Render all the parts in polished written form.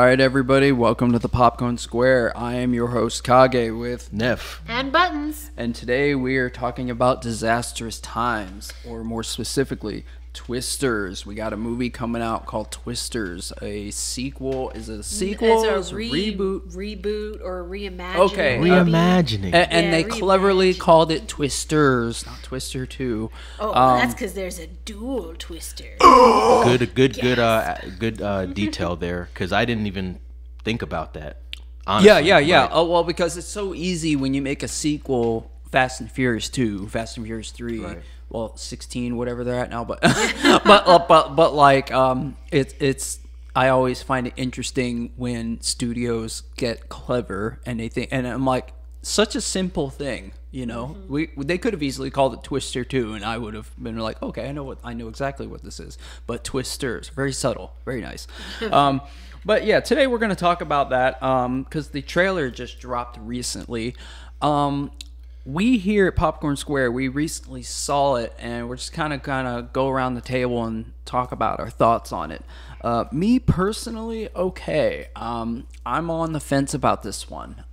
right, everybody, welcome to the Popcorn Square. I am your host, Kage, with Neff. And Buttons. And today we are talking about Disastrous Times, or more specifically, Twisters. We got a movie coming out called Twisters, a sequel. Is it a sequel? It's a reboot or reimagining. Okay. Reimagining. And they cleverly called it Twisters, not Twister 2. Oh, that's because there's a dual Twister. Good detail there, because I didn't even think about that. Honestly, Yeah. Oh, well, because it's so easy when you make a sequel, Fast and Furious 2, Fast and Furious 3. Right. Well, 16, whatever they're at now, but but like it's I always find it interesting when studios get clever and they think, and I'm like, such a simple thing, you know. They could have easily called it Twister 2, and I would have been like, okay, I know exactly what this is. But Twisters, very subtle, very nice. But yeah, today we're going to talk about that because the trailer just dropped recently. We here at Popcorn Square, we recently saw it, and we're just kind of go around the table and talk about our thoughts on it. Me personally, okay. I'm on the fence about this one.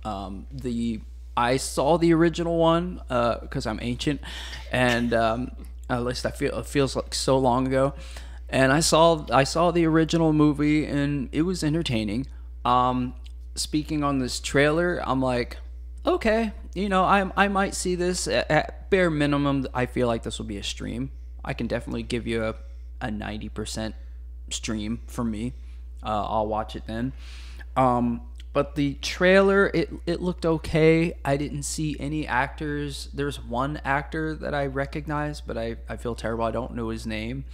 I saw the original one because I'm ancient, and at least it feels like so long ago. And I saw the original movie, and it was entertaining. Speaking on this trailer, I'm like, okay, you know, I might see this. At bare minimum, I feel like this will be a stream. I can definitely give you a 90% stream for me. I'll watch it then. But the trailer, it looked okay. I didn't see any actors. There's one actor that I recognize, but I feel terrible. I don't know his name.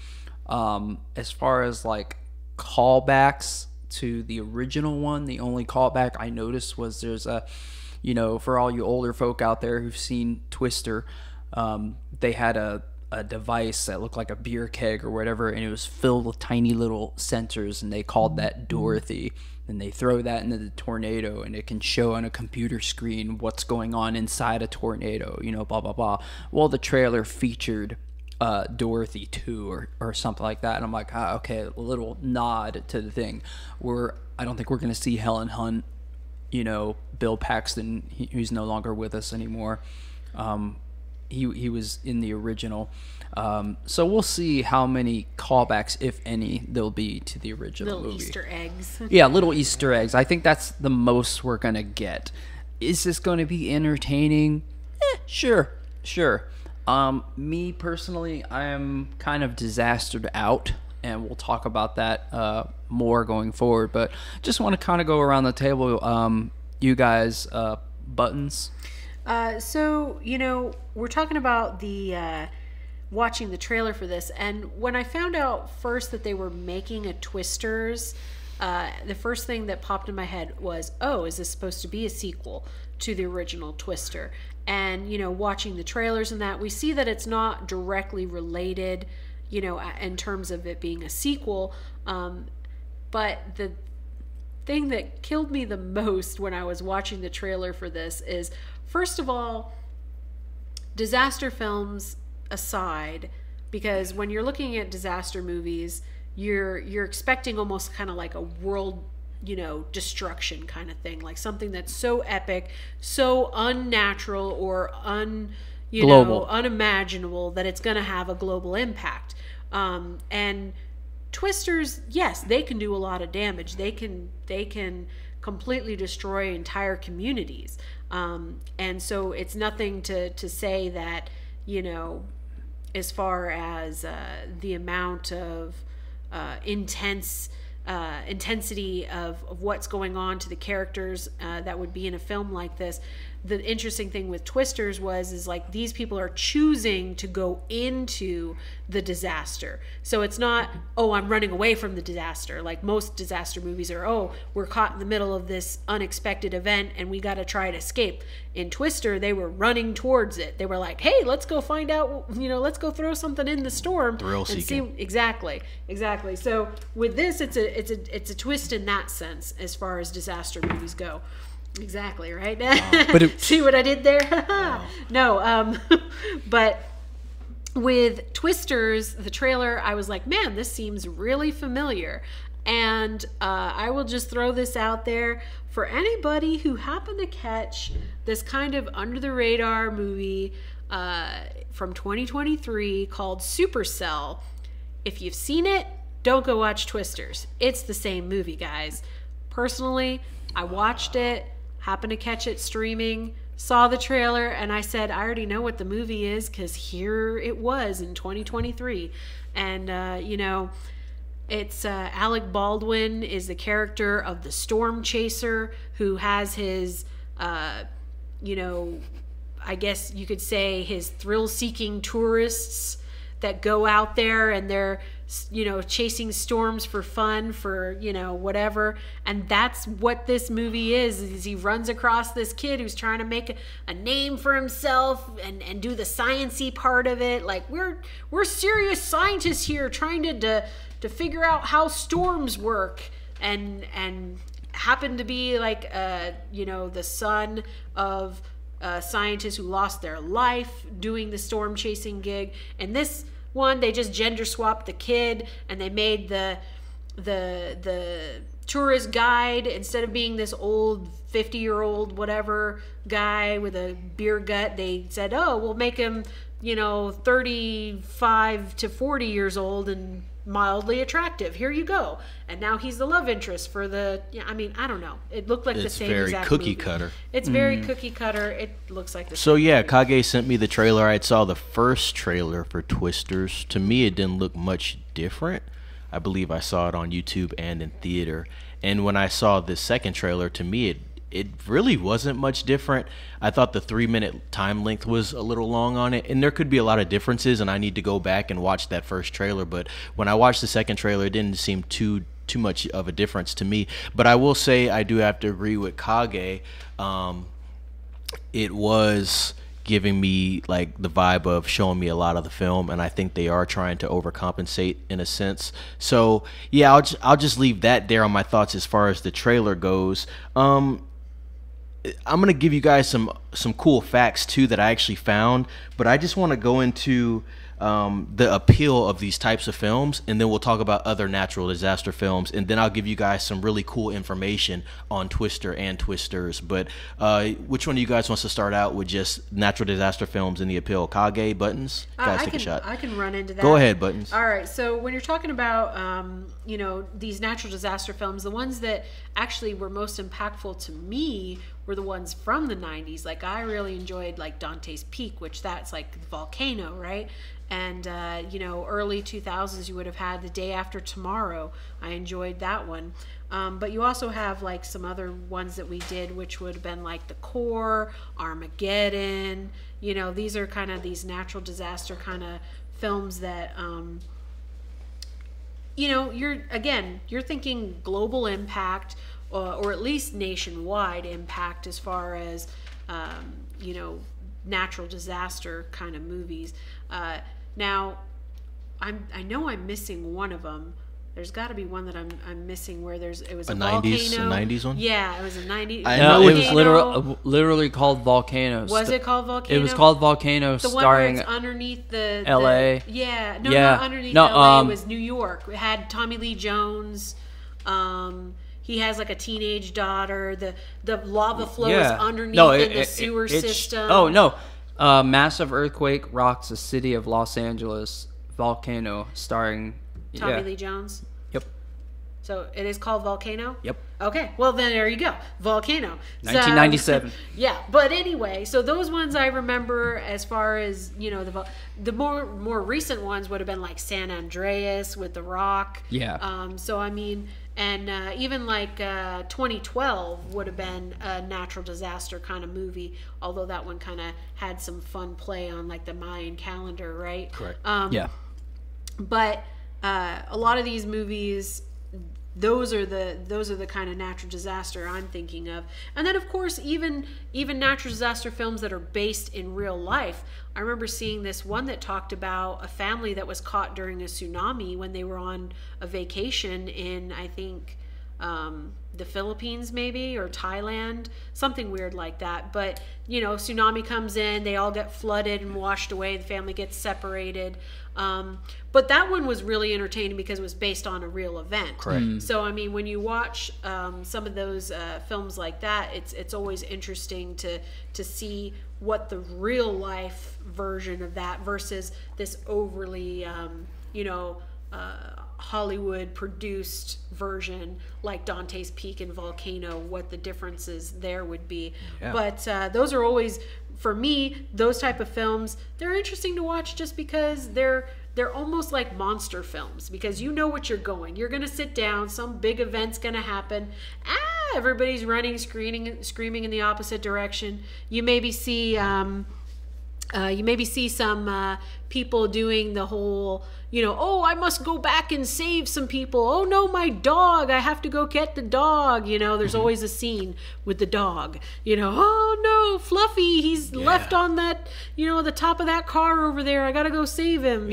As far as like callbacks to the original one, the only callback I noticed was there's a, you know, for all you older folk out there who've seen Twister, they had a device that looked like a beer keg or whatever, and it was filled with tiny little sensors, and they called that Dorothy. And they throw that into the tornado, and it can show on a computer screen what's going on inside a tornado, you know, blah, blah, blah. Well, the trailer featured Dorothy 2 or something like that. And I'm like, okay, a little nod to the thing. I don't think we're going to see Helen Hunt, you know, Bill Paxton, who's no longer with us anymore. He was in the original. So we'll see how many callbacks, if any, there'll be to the original movie. Little Easter eggs. Yeah, little Easter eggs. I think that's the most we're going to get. Is this going to be entertaining? Sure. Me personally, I am kind of disastered out, and we'll talk about that more going forward. But just want to kind of go around the table. You guys, Buttons? So, you know, we're talking about the watching the trailer for this, and when I found out first that they were making a Twisters, the first thing that popped in my head was, oh, is this supposed to be a sequel to the original Twister? And, you know, watching the trailers and that, we see that it's not directly related, you know, in terms of it being a sequel. But the thing that killed me the most when I was watching the trailer for this is, first of all, disaster films aside, because when you're looking at disaster movies, you're expecting almost kind of like a world, you know, destruction kind of thing, like something that's so epic, so unnatural or unimaginable that it's going to have a global impact. And Twisters, yes, they can do a lot of damage. They can completely destroy entire communities. And so it's nothing to say that, you know, as far as the amount of intensity of what's going on to the characters that would be in a film like this. The interesting thing with Twisters is like these people are choosing to go into the disaster. So it's not, oh, I'm running away from the disaster. Like most disaster movies are, oh, we're caught in the middle of this unexpected event and we got to try to escape. In Twister, they were running towards it. They were like, hey, let's go find out, you know, let's go throw something in the storm. Thrill seeking. Exactly. So with this, it's a twist in that sense as far as disaster movies go. Exactly, right? But see what I did there? No, but with Twisters, the trailer, I was like, man, this seems really familiar. And I will just throw this out there for anybody who happened to catch this kind of under the radar movie from 2023 called Supercell. If you've seen it, don't go watch Twisters. It's the same movie, guys. Personally, I watched it, happened to catch it streaming, saw the trailer, and I said, I already know what the movie is because here it was in 2023. And, you know, it's Alec Baldwin is the character of the storm chaser who has his, you know, I guess you could say his thrill-seeking tourists that go out there and they're, you know, chasing storms for fun, for, you know, whatever. And that's what this movie is he runs across this kid who's trying to make a name for himself and do the sciencey part of it. Like, we're serious scientists here trying to figure out how storms work, and happen to be like, you know, the son of scientists who lost their life doing the storm chasing gig. And this one, they just gender swapped the kid, and they made the tourist guide, instead of being this old 50-year-old whatever guy with a beer gut, they said, oh, we'll make him, you know, 35 to 40 years old and mildly attractive. Here you go. And now he's the love interest for the, I mean, I don't know. It looked like the same exact movie. It's very cookie cutter. It's very cookie cutter. It looks like the So same yeah, movie. Kage sent me the trailer. I saw the first trailer for Twisters. To me, it didn't look much different. I believe I saw it on YouTube and in theater. And when I saw the second trailer, to me, it really wasn't much different. I thought the 3-minute time length was a little long on it, and there could be a lot of differences, and I need to go back and watch that first trailer. But when I watched the second trailer, it didn't seem too much of a difference to me. But I will say I do have to agree with Kage. It was giving me like the vibe of showing me a lot of the film, and I think they are trying to overcompensate in a sense. So yeah, I'll just leave that there on my thoughts as far as the trailer goes. I'm gonna give you guys some cool facts too that I actually found, but I just want to go into the appeal of these types of films, and then we'll talk about other natural disaster films, and then I'll give you guys some really cool information on Twister and Twisters. But which one of you guys wants to start out with just natural disaster films and the appeal? Kage, Buttons? Guys, take a shot. I can run into that. Go ahead, Buttons. All right. So when you're talking about, you know, these natural disaster films, the ones that actually were most impactful to me were the ones from the 90s. Like, I really enjoyed like Dante's Peak, which that's like Volcano, right? And, you know, early 2000s, you would have had The Day After Tomorrow. I enjoyed that one. But you also have like some other ones that we did, which would have been like The Core, Armageddon. You know, these are kind of these natural disaster kind of films that, you know, you're thinking global impact, or at least nationwide impact as far as, you know, natural disaster kind of movies. Now, I know I'm missing one of them. There's got to be one that I'm missing where it was a volcano. 90s one? Yeah, it was a 90s. I know it was literally called Volcano. Was it called Volcano? It was called Volcano, the one starring where it's underneath the L.A. Yeah, no, Yeah. not underneath No, L.A. It was New York. It had Tommy Lee Jones. He has like a teenage daughter. The lava flow is underneath in the sewer system. Oh no! Massive earthquake rocks the city of Los Angeles. Volcano, starring Tommy Lee Jones. Yep. So it is called Volcano? Yep. Okay, well then there you go. Volcano. 1997. Yeah, but anyway, so those ones I remember as far as, you know, the more recent ones would have been like San Andreas with The Rock. Yeah. So I mean, and even like 2012 would have been a natural disaster kind of movie, although that one kind of had some fun play on like the Mayan calendar, right? Correct. Yeah. But a lot of these movies, those are the kind of natural disaster I'm thinking of. And then of course even natural disaster films that are based in real life. I remember seeing this one that talked about a family that was caught during a tsunami when they were on a vacation in, I think, the Philippines maybe, or Thailand, something weird like that. But tsunami comes in, they all get flooded and washed away, the family gets separated. But that one was really entertaining because it was based on a real event. Correct. So I mean, when you watch some of those films like that, it's always interesting to see what the real life version of that versus this overly Hollywood produced version like Dante's Peak and Volcano, what the differences there would be. Yeah. But those are always, for me, those type of films, they're interesting to watch just because they're almost like monster films, because you know what you're going. You're going to sit down, some big event's going to happen. Everybody's running, screaming in the opposite direction. You maybe see some people doing the whole, oh, I must go back and save some people. Oh no, my dog, I have to go get the dog. There's always a scene with the dog. Oh no, Fluffy, he's left on that, the top of that car over there. I gotta go save him.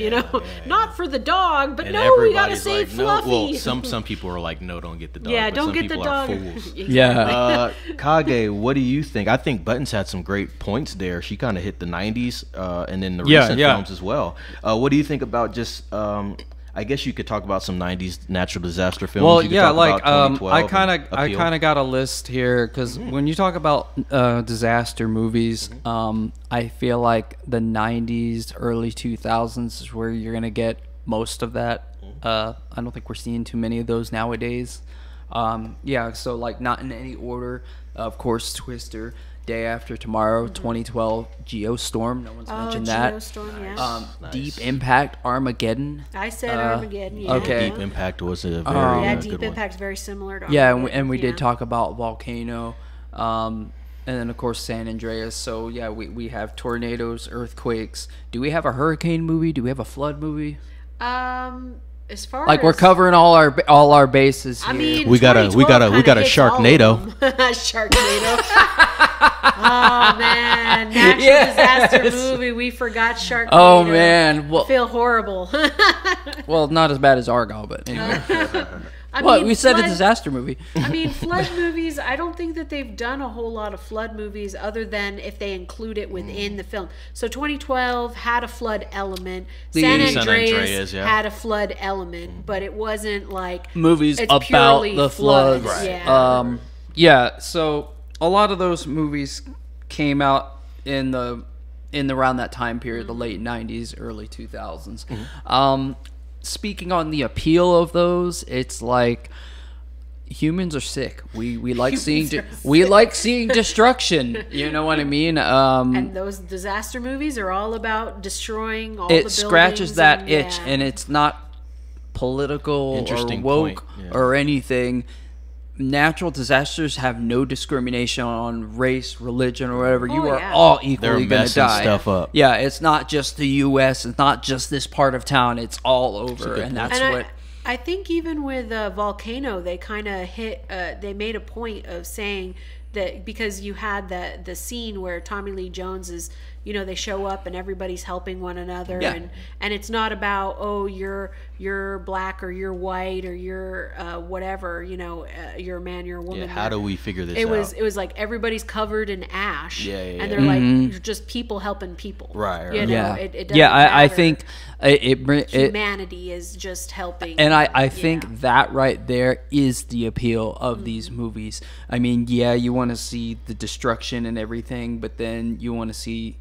Not for the dog, but and no, we gotta save Fluffy. Well, some people are like, no, don't get the dog. Yeah, but don't some get the people dog. Are fools. Yeah. Kage, what do you think? I think Buttons had some great points there. She kind of hit the 90s and then the recent films as well. What do you think about just I guess you could talk about some 90s natural disaster films. Well, you could yeah, talk about I kind of got a list here because when you talk about disaster movies, I feel like the 90s, early 2000s is where you're gonna get most of that. I don't think we're seeing too many of those nowadays. So like not in any order. Of course, Twister, Day After Tomorrow, 2012, Geostorm. No one's mentioned that. Geostorm, yeah. Nice. Deep Impact, Armageddon. I said Armageddon. Yeah. Okay. Deep Impact was a very Deep good Impact's very similar to Armageddon. And we did talk about Volcano. And then, of course, San Andreas. So, yeah, we have tornadoes, earthquakes. Do we have a hurricane movie? Do we have a flood movie? As far like as, we're covering all our bases here. I mean, we got a Sharknado. Sharknado. Oh man, natural disaster movie. We forgot Sharknado. Oh man, I feel horrible. Well, not as bad as Argo, but anyway. We said a disaster movie. I mean, flood movies, I don't think that they've done a whole lot of flood movies other than if they include it within the film. So 2012 had a flood element. San Andreas had a flood element, but it wasn't like movies about the floods. Right. Yeah. So a lot of those movies came out in around that time period, the late 90s, early 2000s. Speaking on the appeal of those, it's like humans are sick. We like seeing destruction. You know what I mean? And those disaster movies are all about destroying all the buildings. It scratches that itch, and it's not political or woke or anything. Natural disasters have no discrimination on race, religion, or whatever. You are all equally going to die. Stuff up. Yeah, it's not just the U.S. It's not just this part of town. It's all over, and that's what. I think even with Volcano, they kind of they made a point of saying that because you had the scene where Tommy Lee Jones is, they show up and everybody's helping one another, and it's not about you're black or you're white or you're whatever, you're a man, you're a woman. Yeah, how do we figure this out? It was like everybody's covered in ash, and they're like just people helping people. Right. It doesn't I think humanity is just helping, and I think that right there is the appeal of these movies. I mean, you want to see the destruction and everything, but then you want to see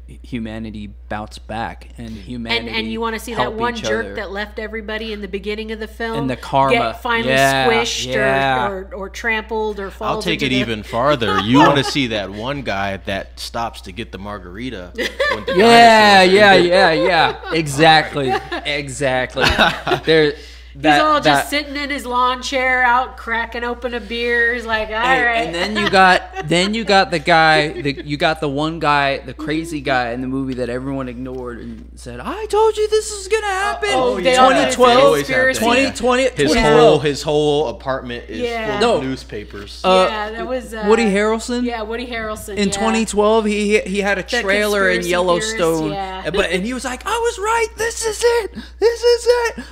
humanity bounce back and humanity and you want to see that one jerk that left everybody in the beginning of the film and the karma get finally squished or trampled or falls. I'll take it even farther. You want to see that one guy that stops to get the margarita when the exactly there. He's just sitting in his lawn chair out cracking open a beer. He's like, all right. And then you got the guy, you got the one guy, the crazy guy in the movie that everyone ignored and said, "I told you this was gonna happen." 2012. His whole apartment is full of newspapers. That was Woody Harrelson. Yeah, Woody Harrelson. In 2012, he had a trailer in Yellowstone, theorist, and he was like, "I was right. This is it.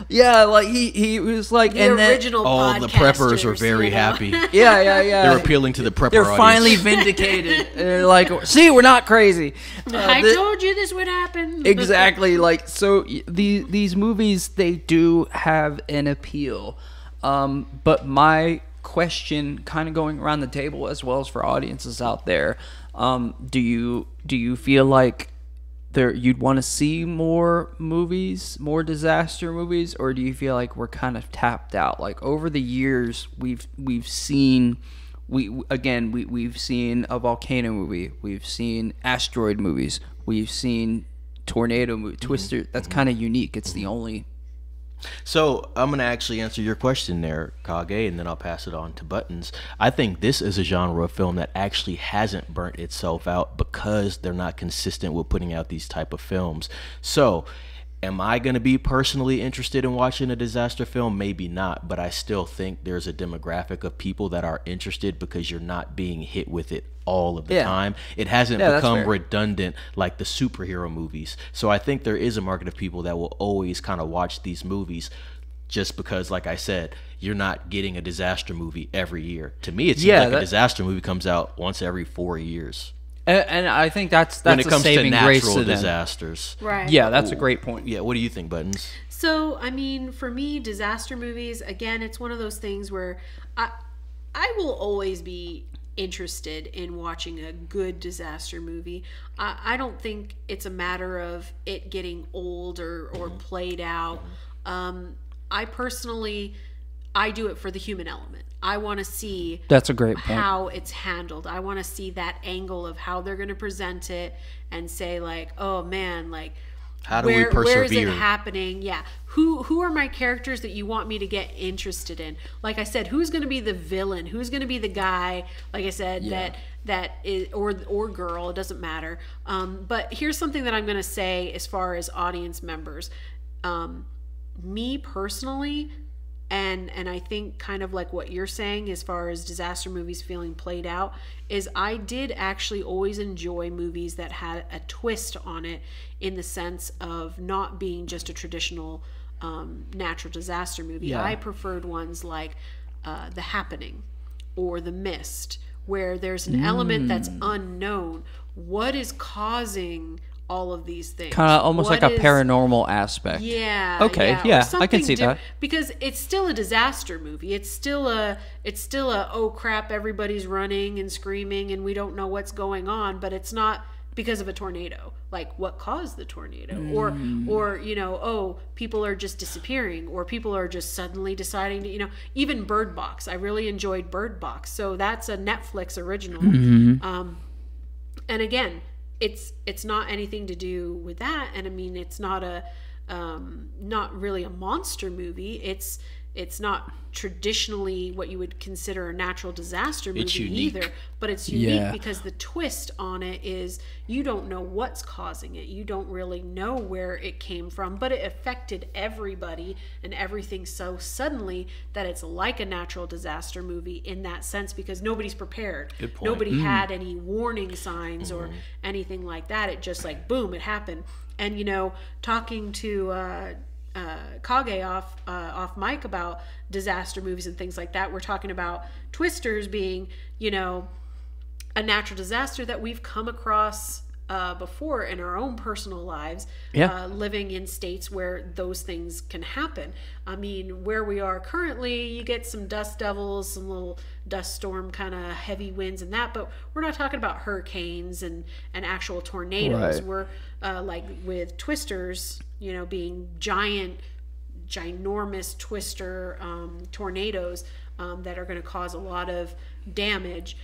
Yeah, like he he was like, The and then original Oh, the preppers were podcasters, very you know? happy. yeah. They're appealing to the prepper They're audience. finally vindicated. They're like, see, we're not crazy. I told you this would happen. Exactly. Like, so these movies, they do have an appeal. But my question, kind of going around the table as well as for audiences out there, do you feel like you'd want to see more movies, more disaster movies, or do you feel like we're kind of tapped out? Like, over the years, we've seen we've seen a volcano movie, we've seen asteroid movies, we've seen tornado movie, Twister. That's kind of unique. It's the only. So I'm going to actually answer your question there, Kage, and then I'll pass it on to Buttons. I think this is a genre of film that actually hasn't burnt itself out because they're not consistent with putting out these type of films. So am I going to be personally interested in watching a disaster film? Maybe not, but I still think there's a demographic of people that are interested because you're not being hit with it all of the time. It hasn't become redundant like the superhero movies. So I think there is a market of people that will always kind of watch these movies just because, like I said, you're not getting a disaster movie every year. To me, it seems like a disaster movie comes out once every 4 years. And I think that's when it a comes to saving grace natural to them. disasters. Right. Yeah, that's a great point. Yeah, what do you think, Buttons? So, I mean, for me, disaster movies, again, it's one of those things where I will always be interested in watching a good disaster movie. I don't think it's a matter of it getting old or played out. I personally, I do it for the human element. I want to see That's a great point. how it's handled. I want to see that angle of how they're going to present it and say like, oh man, like, how do we persevere? Where is it happening? Yeah. Who are my characters that you want me to get interested in? Like I said, who's going to be the villain? Who's going to be the guy? Like I said, that is or girl. It doesn't matter. But here's something that I'm going to say as far as audience members. Me personally, and I think kind of like what you're saying as far as disaster movies feeling played out, is I did actually always enjoy movies that had a twist on it, in the sense of not being just a traditional natural disaster movie. Yeah. I preferred ones like The Happening or The Mist, where there's an element that's unknown. What is causing all of these things? Kind of almost What like a is- paranormal aspect. Yeah. Okay, or yeah, I something can see that. because it's still a disaster movie. It's still a oh crap, everybody's running and screaming and we don't know what's going on, but it's not because of a tornado. Like, what caused the tornado? Or oh, people are just disappearing, or people are just suddenly deciding to, even Bird Box. I really enjoyed Bird Box. So that's a Netflix original. And again, it's not anything to do with that, and I mean, it's not not really a monster movie. It's not traditionally what you would consider a natural disaster movie either, but it's unique because the twist on it is you don't know what's causing it. You don't really know where it came from, but it affected everybody and everything so suddenly that it's like a natural disaster movie in that sense, because nobody's prepared. Good point. Nobody had any warning signs or anything like that. It just like, boom, it happened. And, talking to Kage off mic about disaster movies and things like that, we're talking about Twisters being, a natural disaster that we've come across before in our own personal lives, living in states where those things can happen. I mean, where we are currently, you get some dust devils, some little dust storm kind of heavy winds and that, but we're not talking about hurricanes and actual tornadoes. Right. We're like with Twisters, being ginormous twister tornadoes that are going to cause a lot of damage,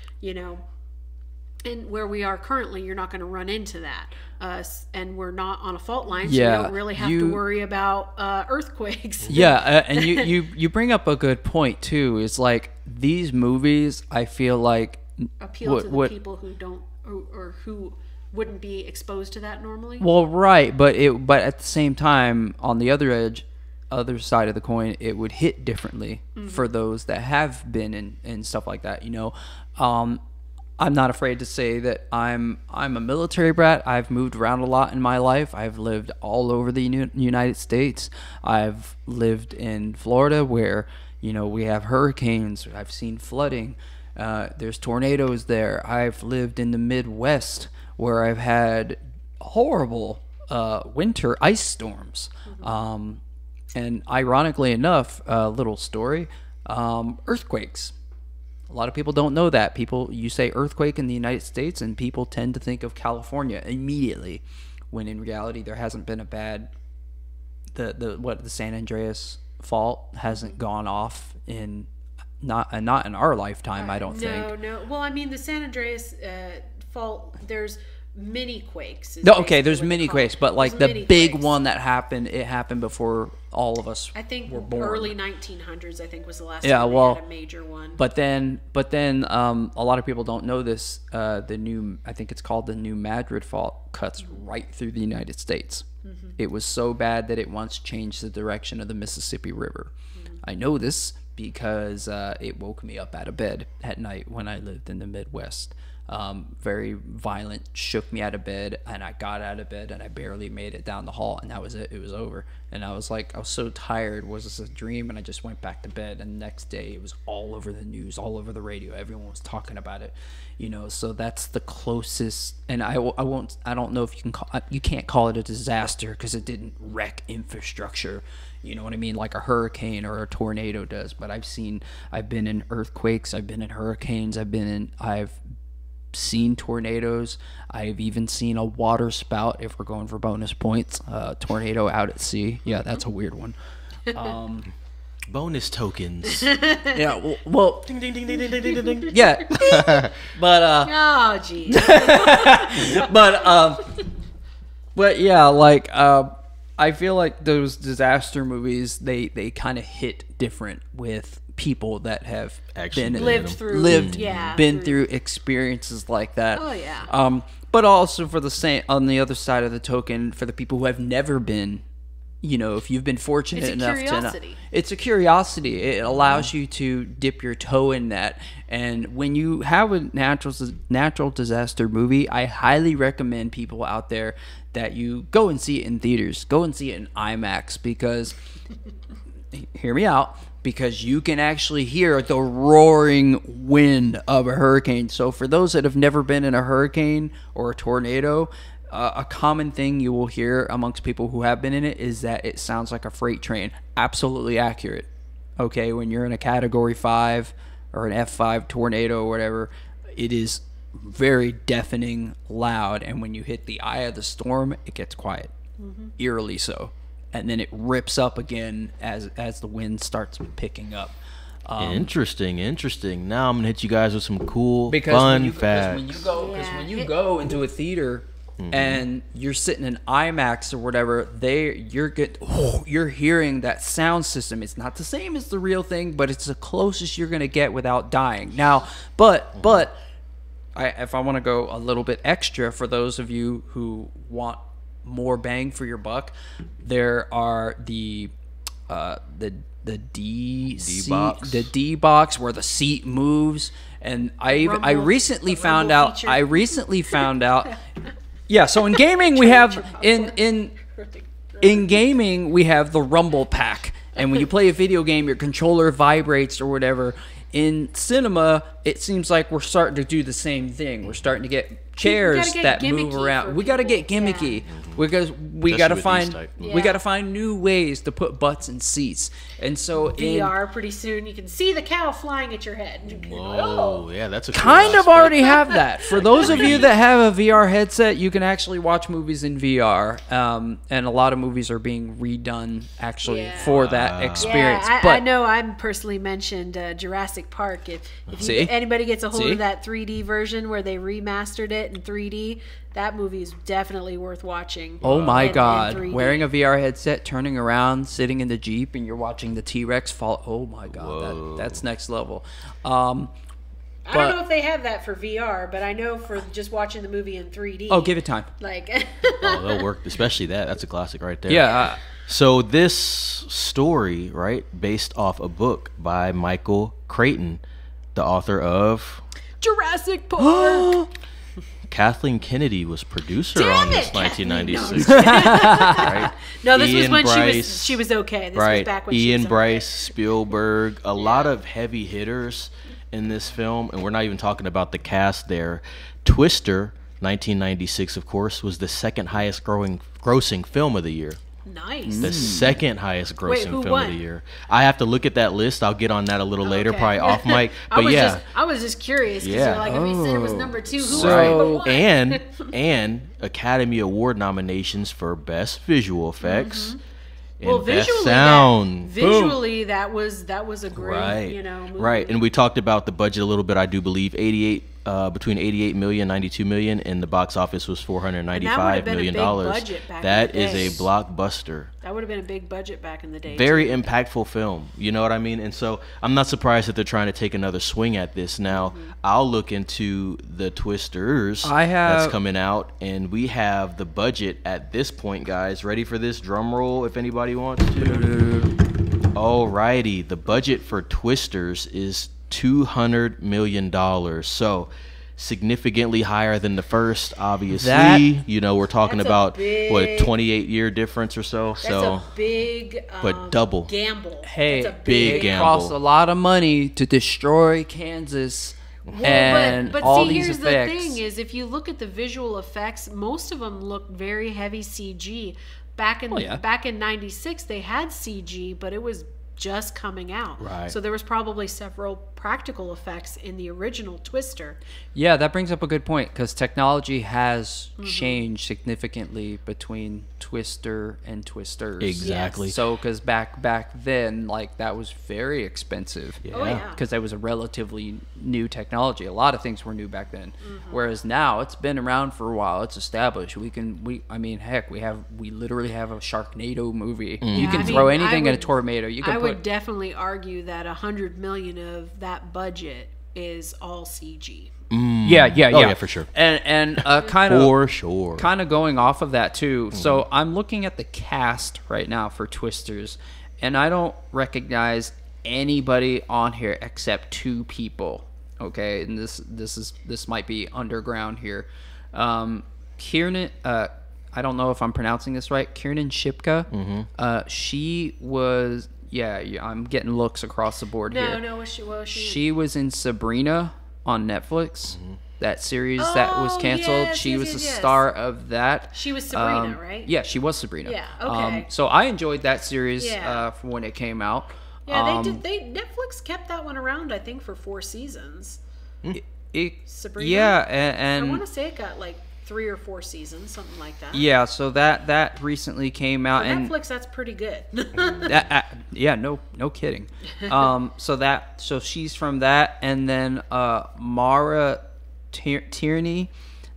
and where we are currently, you're not going to run into that. And we're not on a fault line, so you don't really have to worry about earthquakes. Yeah, and you bring up a good point too. It's like these movies, I feel like appeal to the people who don't or who wouldn't be exposed to that normally. Well, right, but at the same time, on the other side of the coin, it would hit differently for those that have been in stuff like that. I'm not afraid to say that I'm a military brat. I've moved around a lot in my life. I've lived all over the United States. I've lived in Florida where, you know, we have hurricanes. I've seen flooding. There's tornadoes there. I've lived in the Midwest where I've had horrible winter ice storms. And ironically enough, a little story, earthquakes. A lot of people don't know that. You say earthquake in the United States, and people tend to think of California immediately, when in reality there hasn't been a bad. The San Andreas fault hasn't gone off in not in our lifetime. I don't think. No. Well, I mean, the San Andreas fault. There's mini quakes. No, okay, there's mini quakes, but like the big one that happened, it happened before all of us I think were born. early 1900s, I think, was the last Yeah, time well, they had a major one. But then, a lot of people don't know this. I think it's called the New Madrid Fault, cuts right through the United States. It was so bad that it once changed the direction of the Mississippi River. I know this because it woke me up out of bed at night when I lived in the Midwest. Very violent, shook me out of bed, and I got out of bed and I barely made it down the hall, and that was it. It was over. And I was so tired. Was this a dream? And I just went back to bed, and the next day it was all over the news, all over the radio. Everyone was talking about it, you know. So that's the closest. And I don't know if you can't call it a disaster because it didn't wreck infrastructure, you know what I mean, like a hurricane or a tornado does. But I've been in earthquakes, I've been in hurricanes, I've seen tornadoes. I've even seen a water spout, if we're going for bonus points. Tornado out at sea. Yeah, that's a weird one. Bonus tokens. Yeah, well, Ding ding ding ding ding ding ding ding. yeah. But Oh, geez. but yeah, like I feel like those disaster movies, they kind of hit different with people that have Actually Lived through. been through experiences like that. Oh, yeah. But also for the same, on the other side of the token, for the people who have never been, you know, if you've been fortunate It's a enough curiosity. it's a curiosity. It allows you to dip your toe in that. And when you have a natural disaster movie, I highly recommend people out there that you go and see it in theaters. Go and see it in IMAX, because hear me out, because you can actually hear the roaring wind of a hurricane. So for those that have never been in a hurricane or a tornado, a common thing you will hear amongst people who have been in it is that it sounds like a freight train. Absolutely accurate. Okay, when you're in a Category 5 or an F5 tornado or whatever, it is very deafening loud, and when you hit the eye of the storm, it gets quiet. Eerily so. And then it rips up again as the wind starts picking up. Interesting. Now I'm gonna hit you guys with some cool, fun facts. Because when you go into a theater and you're sitting in IMAX or whatever, you're hearing that sound system. It's not the same as the real thing, but it's the closest you're gonna get without dying. Now, if I want to go a little bit extra for those of you who want more bang for your buck, there are the D box where the seat moves, and I recently found out. Yeah, so in gaming we have in gaming we have the rumble pack, and when you play a video game, your controller vibrates or whatever. In cinema, it seems like we're starting to do the same thing. We're starting to get chairs that move around. We got to get gimmicky because we got to find new ways to put butts in seats. And so VR pretty soon you can see the cow flying at your head. Whoa, yeah, that's a cool kind of aspect. already have that. For those of you that have a VR headset, you can actually watch movies in VR, and a lot of movies are being redone actually for that experience. Yeah, but I know I personally mentioned Jurassic Park. If anybody gets a hold of that 3D version where they remastered it in 3D, that movie is definitely worth watching. Oh my in God. 3D. Wearing a VR headset, turning around, sitting in the Jeep, and you're watching the T-Rex fall. Oh my God. That's next level. I don't know if they have that for VR, but I know for just watching the movie in 3D. Oh, give it time. Like, That'll work, especially that. That's a classic right there. Yeah. So this story, right, based off a book by Michael Crichton, the author of Jurassic Park. Kathleen Kennedy was producer Damn on this it, 1996. No, Right? no, this was Ian when Bryce, she was okay. This right. was back when she Ian was Bryce, Spielberg, a lot of heavy hitters in this film, and we're not even talking about the cast there. Twister, 1996, of course, was the second highest grossing film of the year. Nice. The second highest grossing who film won? of the year. I have to look at that list. I'll get on that a little later, Okay. probably off mic. But I was just curious because Yeah. you're like, if you said it was number 2, who was So- number 1? and Academy Award nominations for Best Visual Effects and Well, Best visually, Sound. visually that was a great, Right. movie. Right. And we talked about the budget a little bit. I do believe between 88 million, 92 million, and the box office was $495 been a million. big budget back in That the is day. a blockbuster. That would have been a big budget back in the day. Very too. impactful film. You know what I mean? And so I'm not surprised that they're trying to take another swing at this. Now, I'll look into the Twisters that's coming out, and we have the budget at this point, guys. Ready for this? Drum roll if anybody wants to. Alrighty. The budget for Twisters is $200 million. So significantly higher than the first, obviously. We're talking That's a about big- 28-year difference or so. That's So a big but double. gamble. Hey, That's a big it gamble. costs a lot of money to destroy Kansas and but all see, these here's effects. the thing: is if you look at the visual effects, most of them look very heavy CG. Back in '96, they had CG, but it was just coming out. Right. So there was probably several practical effects in the original Twister. Yeah, that brings up a good point because technology has changed significantly between Twister and Twisters. Exactly. So, because back then, like that was very expensive. Oh, yeah. Because that was a relatively new technology. A lot of things were new back then. Whereas now it's been around for a while. It's established. We literally have a Sharknado movie. You can throw anything in a tornado. You can I put would definitely argue that $100 million of that budget is all CG. yeah, for sure. And kind of For sure. kind of going off of that too. So I'm looking at the cast right now for Twisters, and I don't recognize anybody on here except 2 people. Okay, and this might be underground here. Kiernan, I don't know if I'm pronouncing this right. Kiernan Shipka. She was. Yeah, I'm getting looks across the board here. No, what was she? She was in Sabrina on Netflix. That series that was canceled. She was the star of that. She was Sabrina, right? Yeah, she was Sabrina. Yeah, okay. So I enjoyed that series Yeah. from when it came out. Yeah, Netflix kept that one around, I think, for 4 seasons. Sabrina? Yeah, I and want to say it got like 3 or 4 seasons, something like that. yeah, so that recently came out, For and Netflix, that's pretty good. yeah, no kidding. So she's from that, and then Mara Tierney.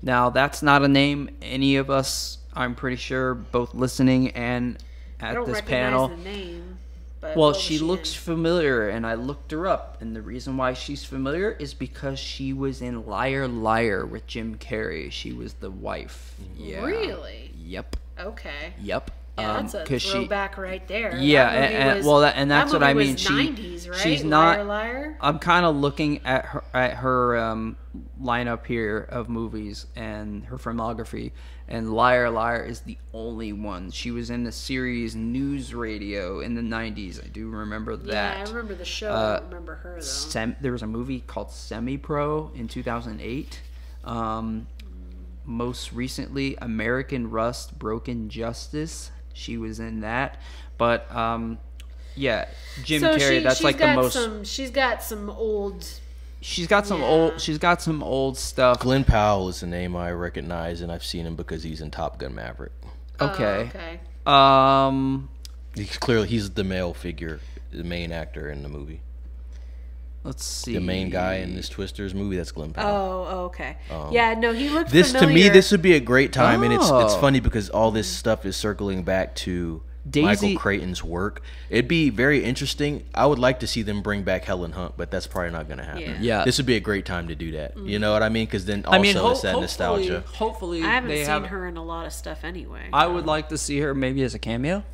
Now that's not a name any of us, I'm pretty sure, both listening and I at don't this recognize panel. the name. But Well, what was she looks in? familiar, and I looked her up, and the reason why she's familiar is because she was in Liar Liar with Jim Carrey. She was the wife. Yeah. Really? Yep. Okay. Yep. Yeah, that's a 'cause throwback right there. Yeah, That movie and was- well, and that's that what I movie mean. was She 90s, right? she's Liar, not. Liar. I'm kind of looking at her lineup here of movies and her filmography, and Liar Liar is the only one. She was in the series News Radio in the 90s. I do remember that. Yeah, I remember the show. I don't remember her though. There was a movie called Semi Pro in 2008. Most recently, American Rust, Broken Justice. She was in that. But yeah, Jim Carrey. That's like the most. She's got some old. She's got some old. She's got some old stuff. Glenn Powell is the name I recognize, and I've seen him because he's in Top Gun Maverick. Okay. Okay. He's the male figure, the main actor in the movie. Let's see. The main guy in this Twisters movie, that's Glenn Powell. Oh, okay. Yeah, no, he looked This familiar. to me, this would be a great time, and it's Oh. funny because all this stuff is circling back to Daisy- Michael Creighton's work. It'd be very interesting. I would like to see them bring back Helen Hunt, but that's probably not going to happen. Yeah. This would be a great time to do that. You know what I mean? Because then also it's that nostalgia. Hopefully, I haven't they seen have. her in a lot of stuff anyway. I would like to see her maybe as a cameo.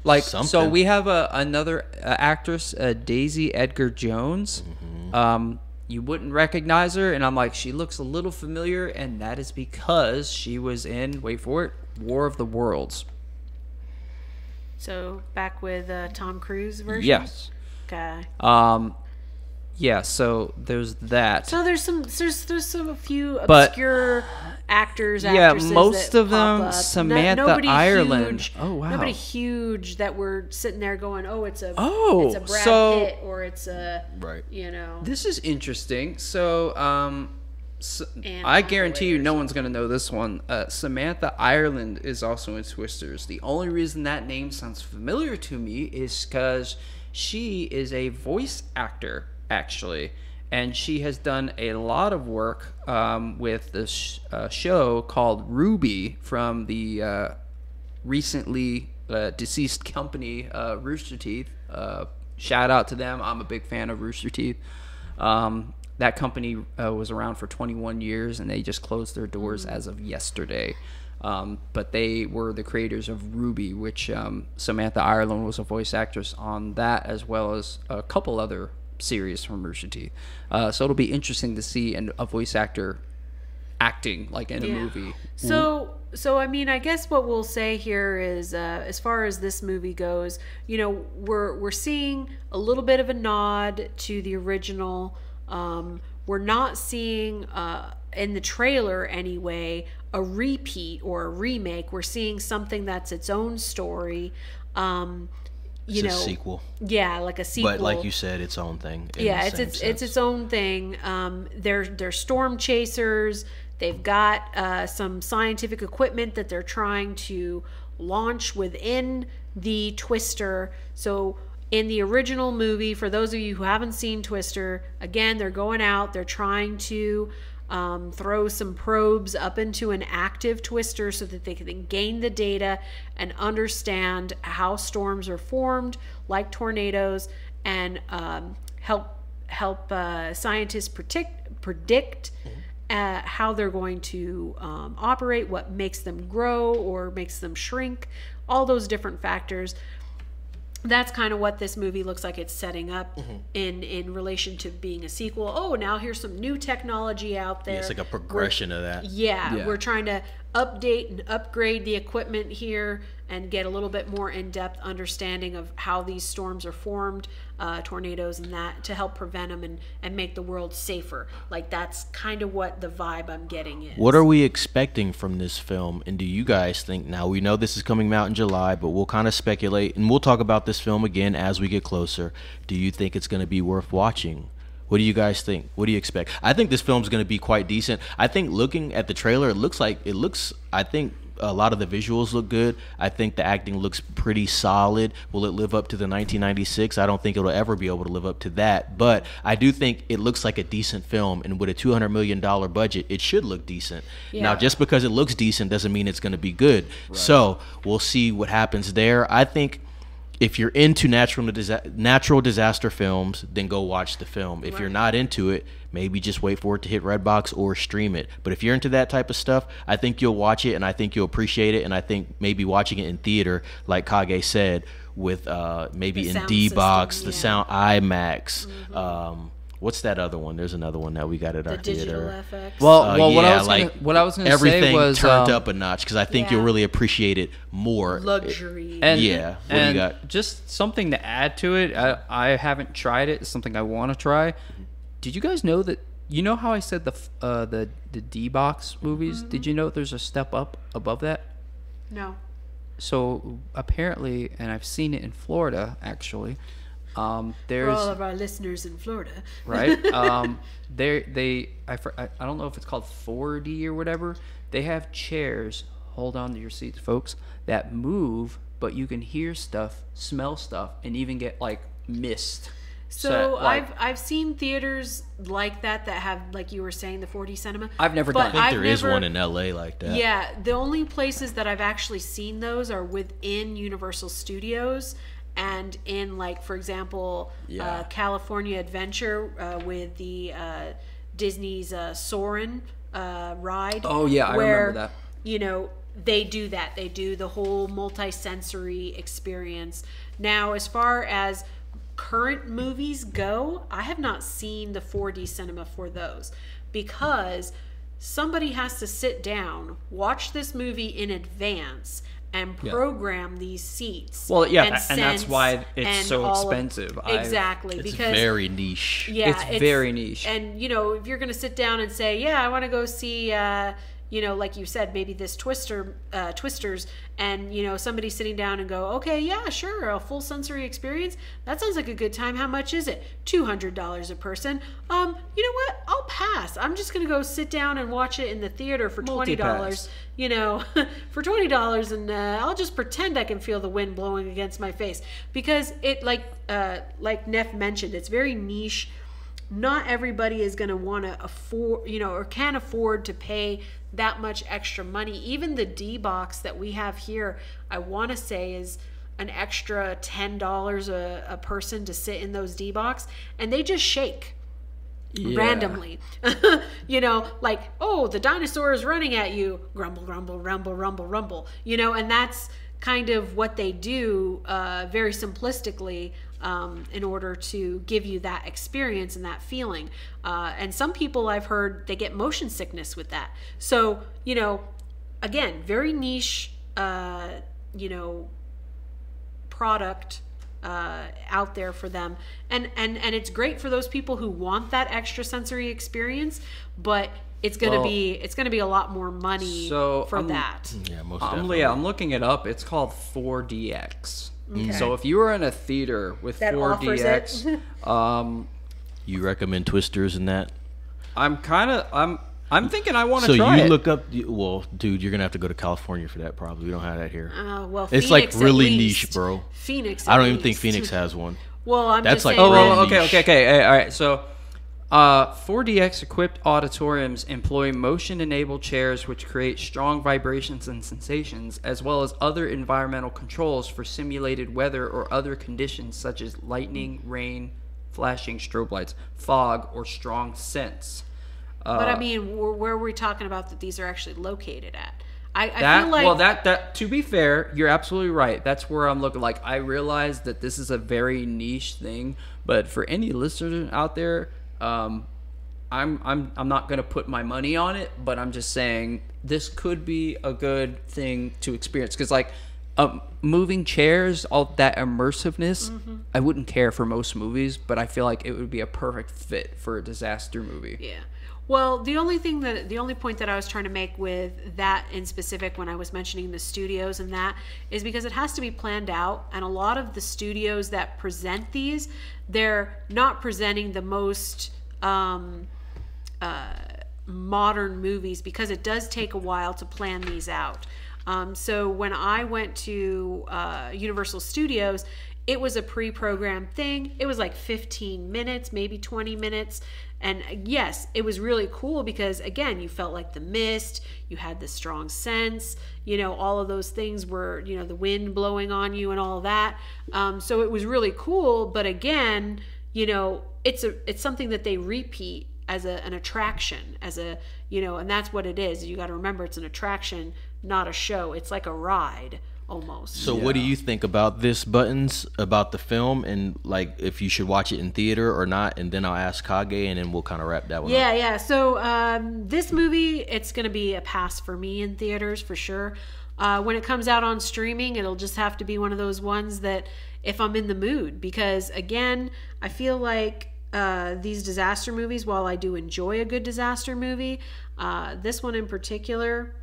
Like, so Something. we have another actress, Daisy Edgar Jones. you wouldn't recognize her, and I'm like, she looks a little familiar, and that is because she was in, wait for it, War of the Worlds. So back with Tom Cruise version. Yes. Okay. Yeah, so there's that. So there's a few obscure actors. Yeah, actresses most that of them. pop up. Samantha Nobody Ireland. Huge, Oh wow. Nobody huge that we're sitting there going, oh, it's a Brad Pitt or it's a Right. You know. This is interesting. So, I guarantee you, no one's gonna know this one. Samantha Ireland is also in Twisters. The only reason that name sounds familiar to me is because she is a voice actor, actually, and she has done a lot of work with this show called Ruby from the recently deceased company Rooster Teeth. Shout out to them. I'm a big fan of Rooster Teeth. That company was around for 21 years, and they just closed their doors as of yesterday. But they were the creators of Ruby, which Samantha Ireland was a voice actress on that, as well as a couple other series from Rooster Teeth. So it'll be interesting to see a voice actor acting like in a movie. So I mean, I guess what we'll say here is, as far as this movie goes, you know, we're seeing a little bit of a nod to the original. We're not seeing in the trailer anyway a repeat or a remake. We're seeing something that's its own story. It's a sequel. Yeah, like a sequel. But like you said, its own thing. Yeah, it's its own thing. They're storm chasers. They've got some scientific equipment that they're trying to launch within the Twister. So in the original movie, for those of you who haven't seen Twister, again, they're going out, they're trying to throw some probes up into an active Twister so that they can gain the data and understand how storms are formed, like tornadoes, and help scientists predict how they're going to operate, what makes them grow or makes them shrink, all those different factors. That's kind of what this movie looks like it's setting up in relation to being a sequel. Oh, now here's some new technology out there. Yeah, it's like a progression of that. Yeah, we're trying to update and upgrade the equipment here and get a little bit more in-depth understanding of how these storms are formed, tornadoes and that, to help prevent them and make the world safer. Like, that's kind of what the vibe I'm getting is. What are we expecting from this film? And do you guys think, now we know this is coming out in July, but we'll kind of speculate, and we'll talk about this film again as we get closer. Do you think it's going to be worth watching? What do you guys think? What do you expect? I think this film's going to be quite decent. I think looking at the trailer, I think a lot of the visuals look good. I think the acting looks pretty solid. Will it live up to the 1996? I don't think it'll ever be able to live up to that. But I do think it looks like a decent film. And with a $200 million budget, it should look decent. Yeah. Now, just because it looks decent doesn't mean it's going to be good. Right. So we'll see what happens there. I think if you're into natural disaster films, then go watch the film. If you're not into it, maybe just wait for it to hit Redbox or stream it. But if you're into that type of stuff, I think you'll watch it, and I think you'll appreciate it. And I think maybe watching it in theater, like Kage said, with maybe in D-Box, the sound IMAX. What's that other one? There's another one that we got at our theater. FX. Well, what I was gonna say everything was turned up a notch, because I think you'll really appreciate it more. Luxury. And, what do you got? Just something to add to it. I haven't tried it. It's something I want to try. Did you guys know that? You know how I said the D-Box movies? Did you know there's a step up above that? No. So apparently, and I've seen it in Florida actually. There's, for all of our listeners in Florida, right? I don't know if it's called 4D or whatever. They have chairs. Hold on to your seats, folks. That move, but you can hear stuff, smell stuff, and even get like mist. So I've seen theaters like that have, like you were saying, the 4D cinema. I've never done. I think there is one in LA like that. Yeah, the only places that I've actually seen those are within Universal Studios. And in, like, for example, California Adventure with the Disney's Soarin' ride. Oh, yeah, I remember that. You know, they do that. They do the whole multi-sensory experience. Now, as far as current movies go, I have not seen the 4D cinema for those, because somebody has to sit down, watch this movie in advance, and program these seats. Well, yeah, and that's why it's so expensive. Exactly. It's because very niche. Yeah, it's very niche. And, you know, if you're going to sit down and say, yeah, I want to go see, you know, like you said, maybe this Twisters, and, you know, somebody sitting down and go, okay, yeah, sure, a full sensory experience. That sounds like a good time. How much is it? $200 a person. You know what? I'll pass. I'm just going to go sit down and watch it in the theater for $20. You know, for $20, and I'll just pretend I can feel the wind blowing against my face, because it, like Neff mentioned, it's very niche. Not everybody is going to want to afford, you know, or can afford to pay that much extra money. Even the D box that we have here, I want to say, is an extra $10 a person to sit in those D box, and they just shake. Yeah. Randomly. You know, like, oh, the dinosaur is running at you, grumble, grumble, rumble, rumble, rumble, you know, and that's kind of what they do, very simplistically, in order to give you that experience and that feeling. And some people, I've heard, they get motion sickness with that. So, you know, again, very niche, you know, product out there for them, and it's great for those people who want that extra sensory experience, but it's gonna be a lot more money for that. Yeah, most definitely. I'm looking it up. It's called 4DX. Okay. So if you were in a theater with that 4DX, you recommend Twisters and that? I'm thinking I want to try it. So you look up, well, dude, you're going to have to go to California for that probably. We don't have that here. Well, it's Phoenix, like really least. niche, bro. Phoenix, I don't even think Phoenix has one. Well, That's just like saying. real okay. All right. So 4DX equipped auditoriums employ motion-enabled chairs which create strong vibrations and sensations, as well as other environmental controls for simulated weather or other conditions such as lightning, rain, flashing strobe lights, fog, or strong scents. But I mean, where are we talking about that these are actually located at? I feel like... Well, that to be fair, you're absolutely right. That's where I'm looking. Like, I realize that this is a very niche thing, but for any listener out there, I'm not going to put my money on it, but I'm just saying this could be a good thing to experience, because like moving chairs, all that immersiveness, I wouldn't care for most movies, but I feel like it would be a perfect fit for a disaster movie. Yeah. Well, the only point that I was trying to make with that in specific when I was mentioning the studios and that is because it has to be planned out, and a lot of the studios that present these, they're not presenting the most modern movies, because it does take a while to plan these out. So when I went to Universal Studios, it was a pre-programmed thing. It was like 15 minutes, maybe 20 minutes. And yes, it was really cool because, again, you felt like the mist, you had the strong sense, you know, all of those things were, you know, the wind blowing on you and all of that. So it was really cool. But again, you know, it's something that they repeat as an attraction, you know, and that's what it is. You got to remember, it's an attraction, not a show. It's like a ride. Almost. So what do you think about this, Buttons, about the film, and like if you should watch it in theater or not? And then I'll ask Kage, and then we'll kind of wrap that one up. Yeah. So this movie, it's going to be a pass for me in theaters for sure. When it comes out on streaming, it'll just have to be one of those ones that if I'm in the mood, because again, I feel like these disaster movies, while I do enjoy a good disaster movie, this one in particular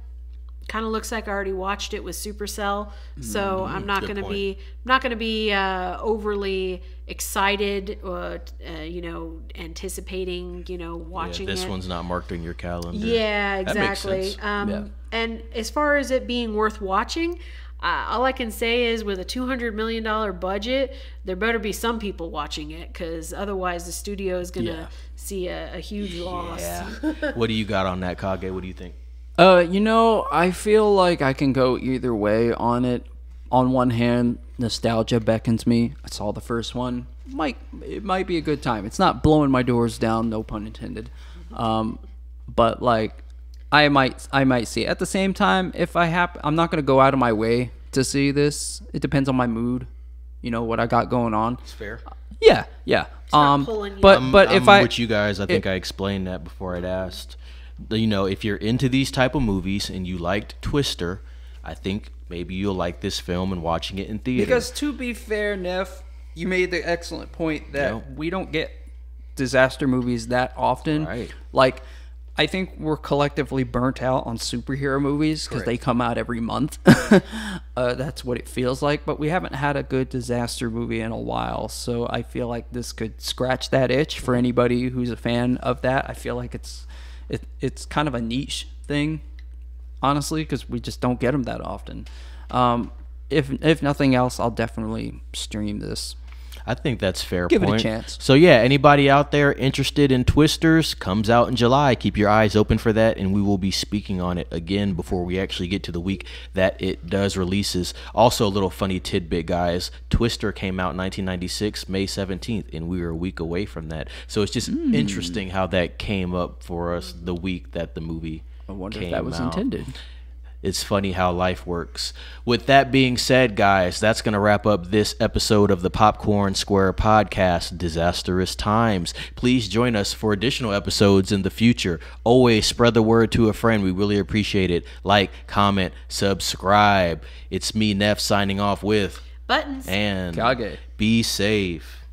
kind of looks like I already watched it with Supercell, so I'm not going to be overly excited, you know, anticipating, you know, watching this it. one's not marked on your calendar. Yeah, exactly. That makes sense. And as far as it being worth watching, all I can say is with a $200 million budget, there better be some people watching it, because otherwise the studio is going to see a huge loss. Yeah. What do you got on that, Kage? What do you think? You know, I feel like I can go either way on it. On one hand, nostalgia beckons me. I saw the first one. It might be a good time. It's not blowing my doors down, no pun intended. But like, I might see it. At the same time, if I'm not gonna go out of my way to see this. It depends on my mood. You know what I got going on. It's fair. Yeah, yeah. not pulling you. But if I'm I with you guys, I think I explained that before I'd asked. You know, if you're into these type of movies and you liked Twister, I think maybe you'll like this film and watching it in theater. because to be fair, Neff, you made the excellent point that Yeah. we don't get disaster movies that often. Right. Like, I think we're collectively burnt out on superhero movies because they come out every month. That's what it feels like. But we haven't had a good disaster movie in a while. So I feel like this could scratch that itch for anybody who's a fan of that. I feel like it's kind of a niche thing, honestly, because we just don't get them that often. If nothing else, I'll definitely stream this. I think that's fair. Give it a point. chance. So yeah, anybody out there interested in Twisters, comes out in July. Keep your eyes open for that, and we will be speaking on it again before we actually get to the week that it does releases. Also, a little funny tidbit, guys. Twister came out in 1996, May 17th, and we were a week away from that. So it's just interesting how that came up for us the week that the movie I wonder came if that was out. intended. It's funny how life works. With that being said, guys, that's going to wrap up this episode of the Popcorn Square podcast, Disastrous Times. Please join us for additional episodes in the future. Always spread the word to a friend. We really appreciate it. Like, comment, subscribe. It's me, Neff, signing off with Buttons. and Kage. be safe.